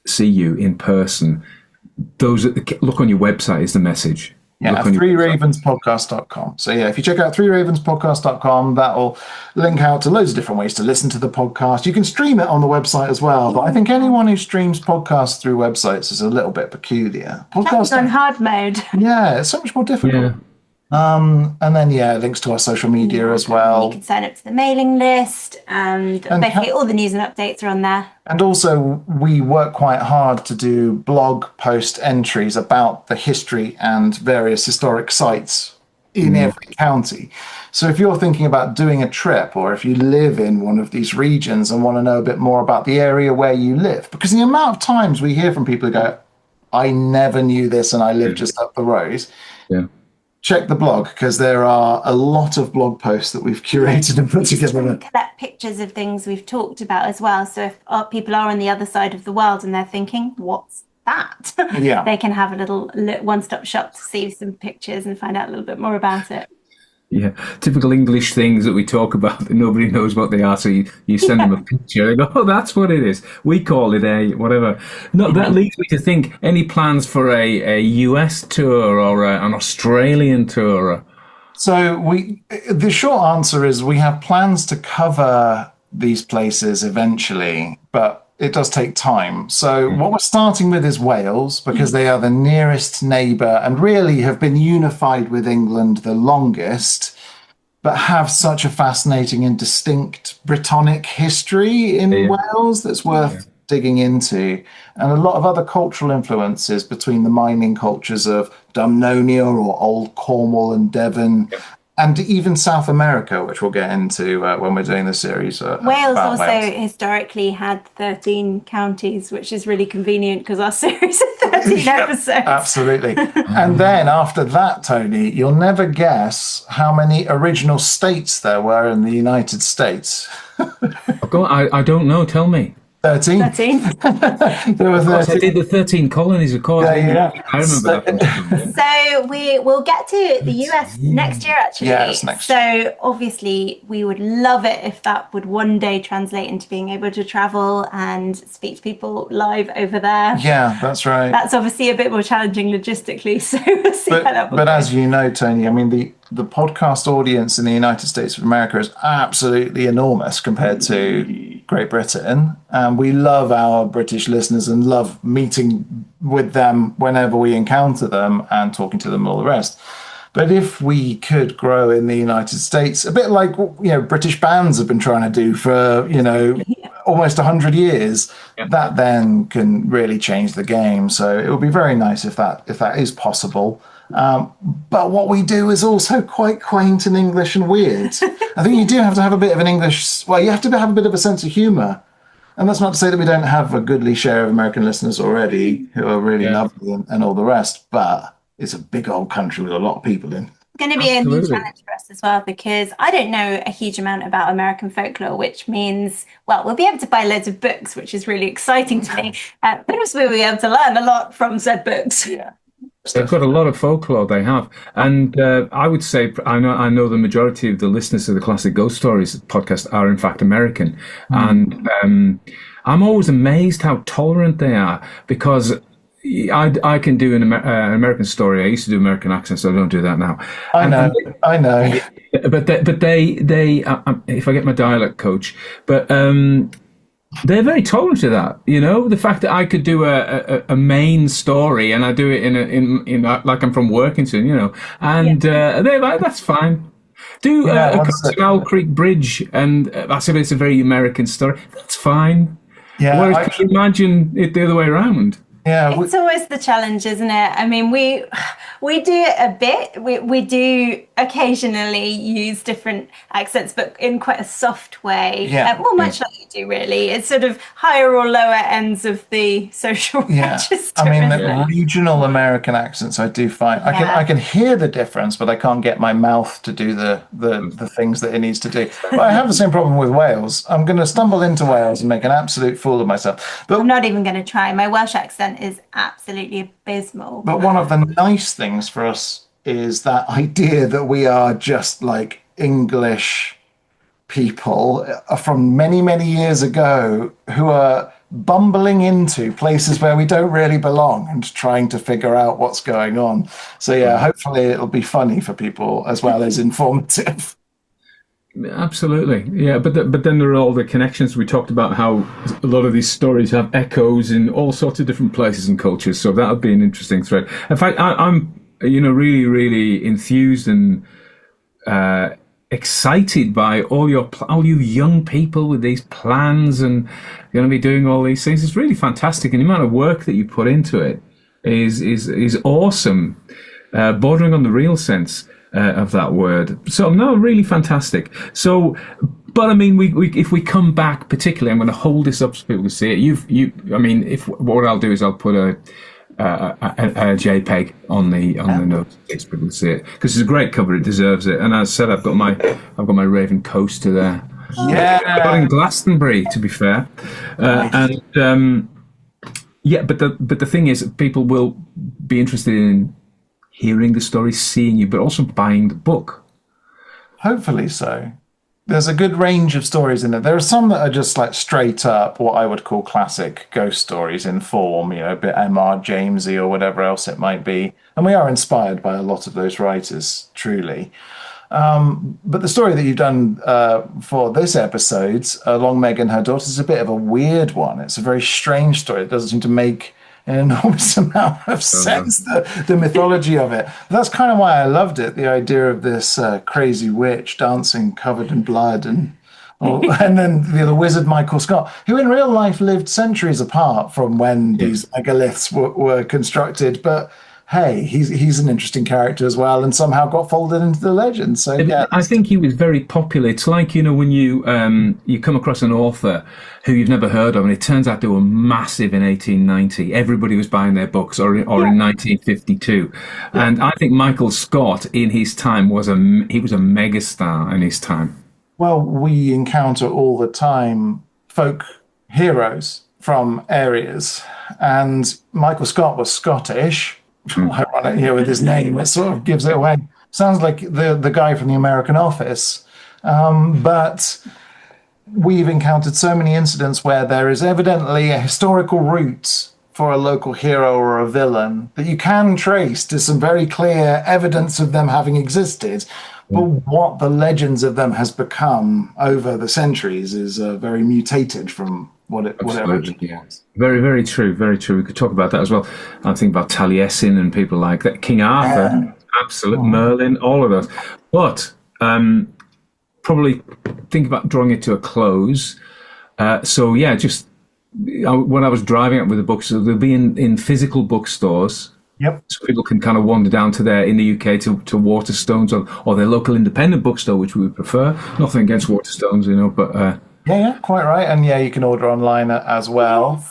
see you in person, look on your website is the message. Yeah, threeravenspodcast.com. So if you check out threeravenspodcast.com, that will link out to loads of different ways to listen to the podcast. You can stream it on the website as well, but I think anyone who streams podcasts through websites is a little bit peculiar. Podcast on hard mode. Yeah, it's so much more difficult. Yeah. And then, links to our social media as well. You can sign up to the mailing list and basically all the news and updates are on there. And also, we work quite hard to do blog post entries about the history and various historic sites in every county. So if you're thinking about doing a trip, or if you live in one of these regions and want to know a bit more about the area where you live, because the amount of times we hear from people who go, I never knew this and I live just up the road. Yeah. Check the blog, because there are a lot of blog posts that we've curated and put together. Collect pictures of things we've talked about as well. So if people are on the other side of the world and they're thinking, what's that? They can have a little one-stop shop to see some pictures and find out a little bit more about it. Yeah, typical English things that we talk about that nobody knows what they are. So you send them a picture. They go, oh, that's what it is. We call it a whatever. No, that leads me to think, any plans for a US tour or an Australian tour? So the short answer is we have plans to cover these places eventually, but it does take time. So what we're starting with is Wales, because they are the nearest neighbour and really have been unified with England the longest. but have such a fascinating and distinct Brittonic history in Wales that's worth digging into, and a lot of other cultural influences between the mining cultures of Dumnonia or Old Cornwall and Devon, and even South America, which we'll get into when we're doing the series. Wales also historically had 13 counties, which is really convenient because our series is 13 episodes. Absolutely. And then after that, Tony, you'll never guess how many original states there were in the United States. I don't know. Tell me. 13. There were 13. Of course, I did the 13 colonies, of course. Yeah. I remember that. So we'll get to the US next year, actually. Yeah, it's next year. So obviously we would love it if that would one day translate into being able to travel and speak to people live over there. Yeah, that's right. That's obviously a bit more challenging logistically, so we'll see how that will go. But as you know, Tony, I mean, the podcast audience in the United States of America is absolutely enormous compared to Great Britain. We love our British listeners and love meeting with them whenever we encounter them and talking to them and all the rest. But if we could grow in the United States, a bit like, British bands have been trying to do for, almost 100 years, that then can really change the game. So it would be very nice if that is possible. But what we do is also quite quaint and English and weird. I think you do have to have a bit of an English... Well, you have to have a bit of a sense of humour. And that's not to say that we don't have a goodly share of American listeners already who are really lovely and all the rest. But it's a big old country with a lot of people in. It's going to be a new challenge for us as well, because I don't know a huge amount about American folklore, which means, well, we'll be able to buy loads of books, which is really exciting to me. But also we'll be able to learn a lot from said books. Yeah. They've got a lot of folklore, they have. And I would say, I know the majority of the listeners of the Classic Ghost Stories podcast are in fact American. And I'm always amazed how tolerant they are, because I can do an American story. I used to do American accents, so I don't do that now. I know. But they if I get my dialect coach, but they're very tolerant of that. The fact that I could do a main story and I do it in like I'm from Workington, and they're like, that's fine. Do Owl Creek Bridge, and I said it's a very American story. That's fine. Yeah. Whereas, can you imagine it the other way around? Yeah, it's always the challenge, isn't it? I mean, we do it a bit. We do occasionally use different accents, but in quite a soft way. Well, much like you do, really. It's sort of higher or lower ends of the social register. I mean, the regional American accents, I do find I can hear the difference, but I can't get my mouth to do the things that it needs to do. But I have the same problem with Wales. I'm going to stumble into Wales and make an absolute fool of myself. But I'm not even going to try. My Welsh accent is absolutely abysmal. But one of the nice things for us is that idea that we are just like English people from many, many years ago who are bumbling into places where we don't really belong and trying to figure out what's going on. So hopefully it'll be funny for people as well as informative. Absolutely, yeah. But then there are all the connections. We talked about how a lot of these stories have echoes in all sorts of different places and cultures. So that would be an interesting thread. In fact, I'm really, really enthused and excited by all you young people with these plans and going to be doing all these things. It's really fantastic, and the amount of work that you put into it is awesome, bordering on the real sense of that word. So no, really fantastic. So, but I mean, we if we come back, particularly, I'm going to hold this up so people can see it. I mean, if what I'll do is I'll put a JPEG on the notes so people can see it, because it's a great cover. It deserves it. And as I said, I've got my Raven coaster there. Yeah, I got in Glastonbury, to be fair. Nice. And but the thing is, people will be interested in hearing the story, seeing you, but also buying the book. Hopefully so. There's a good range of stories in it. There are some that are just like straight up what I would call classic ghost stories in form, a bit M.R. Jamesy or whatever else it might be. And we are inspired by a lot of those writers, truly. But the story that you've done for this episode, Long Meg and her daughter, is a bit of a weird one. It's a very strange story. It doesn't seem to make an enormous amount of sense, the mythology of it. That's kind of why I loved it, the idea of this crazy witch dancing covered in blood, and then the wizard Michael Scott, who in real life lived centuries apart from when these megaliths were constructed, but hey, he's an interesting character as well, and somehow got folded into the legend. So yeah, I think he was very popular. It's like, you know, when you come across an author who you've never heard of, and it turns out they were massive in 1890. Everybody was buying their books, or in 1952. And I think Michael Scott in his time was a megastar in his time. Well, we encounter all the time folk heroes from areas, and Michael Scott was Scottish. Ironic here with his name, it sort of gives it away. Sounds like the guy from the American Office. But we've encountered so many incidents where there is evidently a historical root for a local hero or a villain that you can trace to some very clear evidence of them having existed. But what the legends of them has become over the centuries is very mutated from what it originally was. Very, very true, very true. We could talk about that as well. I'm thinking about Taliesin and people like that. King Arthur, Merlin, all of those. But probably think about drawing it to a close. So yeah, just when I was driving up with the books, so they'll be in physical bookstores. Yep. So people can kind of wander down to in the UK to Waterstones or their local independent bookstore, which we would prefer. Nothing against Waterstones, you know, but yeah, quite right. And yeah, you can order online as well.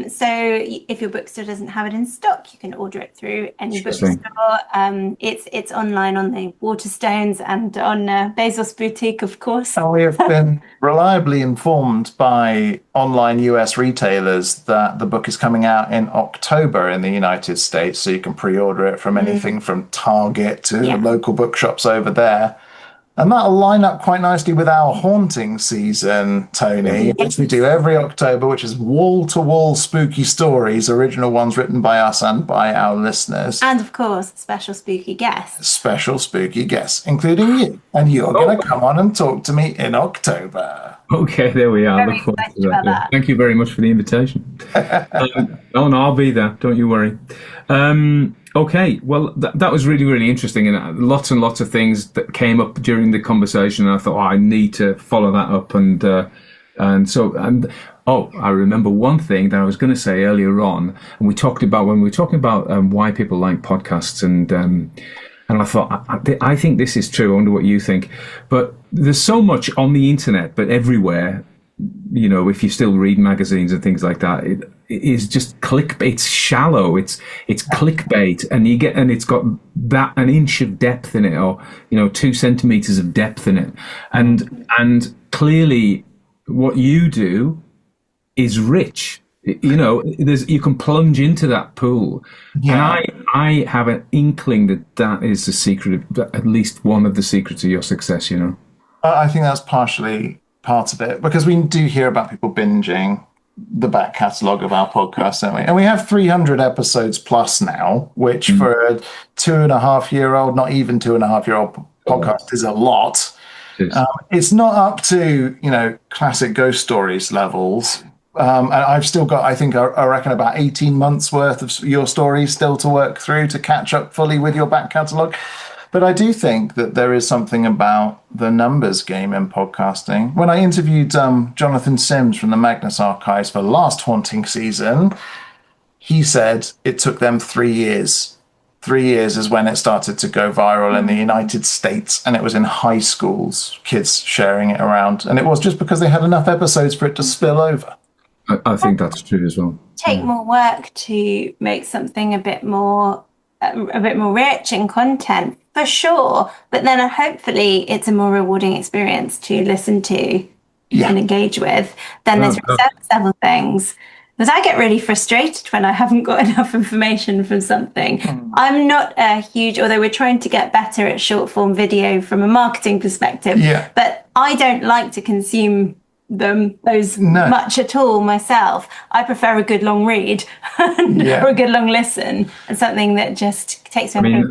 So if your bookstore doesn't have it in stock, you can order it through any bookstore. It's online on the Waterstones and on Bezos Boutique, of course. And we have been reliably informed by online US retailers that the book is coming out in October in the United States, so you can pre-order it from anything from Target to the local bookshops over there. And that'll line up quite nicely with our haunting season, Tony, which we do every October, which is wall-to-wall spooky stories, original ones written by us and by our listeners. And, of course, special spooky guests. Special spooky guests, incling you. And you're going to come on and talk to me in October. Okay, there we are. Look forward to that. Thank you very much for the invitation. No, I'll be there. Don't you worry. Okay, well, that was really, really interesting, and lots and lots of things that came up during the conversation. And I thought, I need to follow that up, and I remember one thing that I was going to say earlier on, and we talked about when we were talking about why people like podcasts, and I thought, I think this is true. I wonder what you think, but there's so much on the internet, but everywhere. You know, if you still read magazines and things like that, it is just clickbait. It's shallow. It's clickbait, and it's got that an inch of depth in it, or 2 centimeters of depth in it, and clearly, what you do is rich. You can plunge into that pool, and I have an inkling that is the secret, at least one of the secrets of your success. I think that's partially part of it, because we do hear about people binging the back catalogue of our podcast, don't we? And we have 300 episodes plus now, which for a 2.5-year-old, not even 2.5-year-old podcast is a lot. It's not up to, classic ghost stories levels. And I've still got, I reckon about 18 months worth of your stories still to work through to catch up fully with your back catalogue. But I do think that there is something about the numbers game in podcasting. When I interviewed Jonathan Sims from the Magnus Archives for last haunting season, he said it took them 3 years. 3 years is when it started to go viral in the United States, and it was in high schools, kids sharing it around. And it was just because they had enough episodes for it to spill over. I think that's true as well. Take more work to make something a bit more rich in content, for sure, but then hopefully it's a more rewarding experience to listen to and engage with. Then there's several things, because I get really frustrated when I haven't got enough information from something. I'm not a huge, although we're trying to get better at short form video from a marketing perspective, but I don't like to consume much at all myself. I prefer a good long read or a good long listen, and something that just takes me.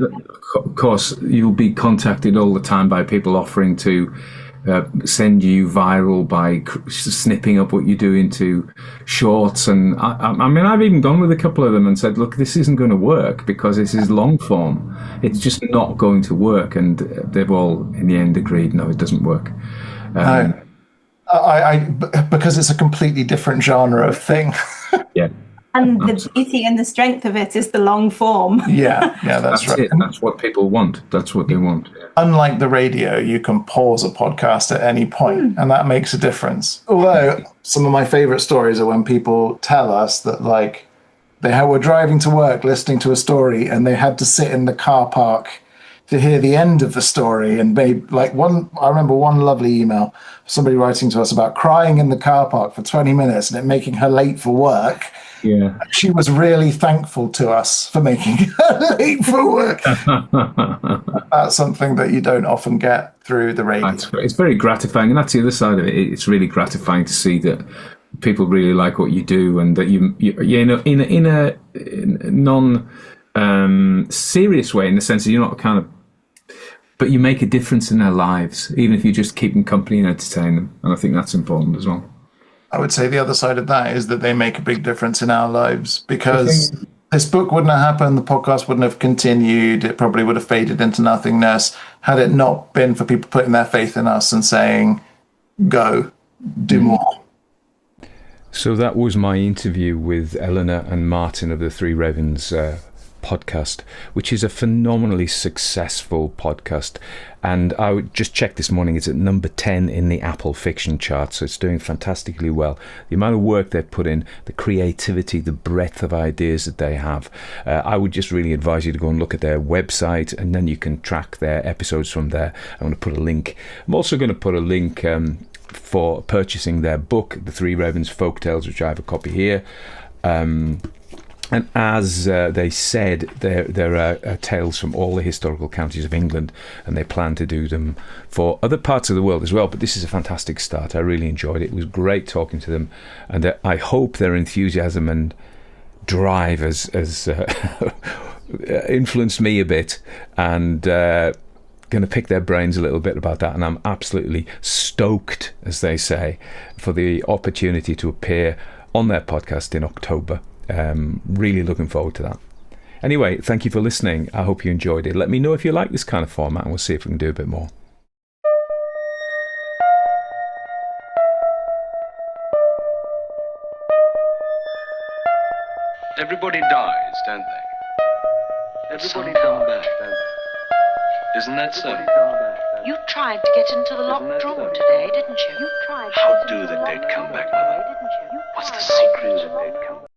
Of course, you'll be contacted all the time by people offering to send you viral by snipping up what you do into shorts. And I mean, I've even gone with a couple of them and said, look, this isn't going to work because this is long form. It's just not going to work. And they've all, in the end, agreed, no, it doesn't work. No. Because it's a completely different genre of thing. Yeah. And the beauty and the strength of it is the long form. Yeah, that's right. It. That's what people want. That's what they want. Unlike the radio, you can pause a podcast at any point, and that makes a difference. Although some of my favorite stories are when people tell us that, like, they were driving to work listening to a story and they had to sit in the car park to hear the end of the story. And I remember one lovely email, somebody writing to us about crying in the car park for 20 minutes and it making her late for work. Yeah. She was really thankful to us for making her late for work. That's something that you don't often get through the radio. It's very gratifying, and that's the other side of it. It's really gratifying to see that people really like what you do, and that you know, in a non serious way, in the sense that you're not kind of, but you make a difference in their lives, even if you just keep them company and entertain them. And I think that's important as well. I would say the other side of that is that they make a big difference in our lives, because this book wouldn't have happened, the podcast wouldn't have continued, it probably would have faded into nothingness had it not been for people putting their faith in us and saying, go, do more. So that was my interview with Eleanor and Martin of the Three Ravens podcast, which is a phenomenally successful podcast. And I would just check this morning, it's at number 10 in the Apple fiction chart, so it's doing fantastically well. The amount of work they've put in, the creativity, the breadth of ideas that they have, I would just really advise you to go and look at their website, and then you can track their episodes from there. I'm going to put a link. I'm also going to put a link for purchasing their book, The Three Ravens Folktales, which I have a copy here. And as they said, there are tales from all the historical counties of England, and they plan to do them for other parts of the world as well. But this is a fantastic start. I really enjoyed it. It was great talking to them, and I hope their enthusiasm and drive has influenced me a bit, and going to pick their brains a little bit about that. And I'm absolutely stoked, as they say, for the opportunity to appear on their podcast in October. Really looking forward to that. Anyway, thank you for listening. I hope you enjoyed it. Let me know if you like this kind of format, and we'll see if we can do a bit more. Everybody dies, don't they? Everybody come back, don't they? Isn't that so? You tried to get into the locked drawer today, didn't you? How do the dead come back, Mother? What's the secret?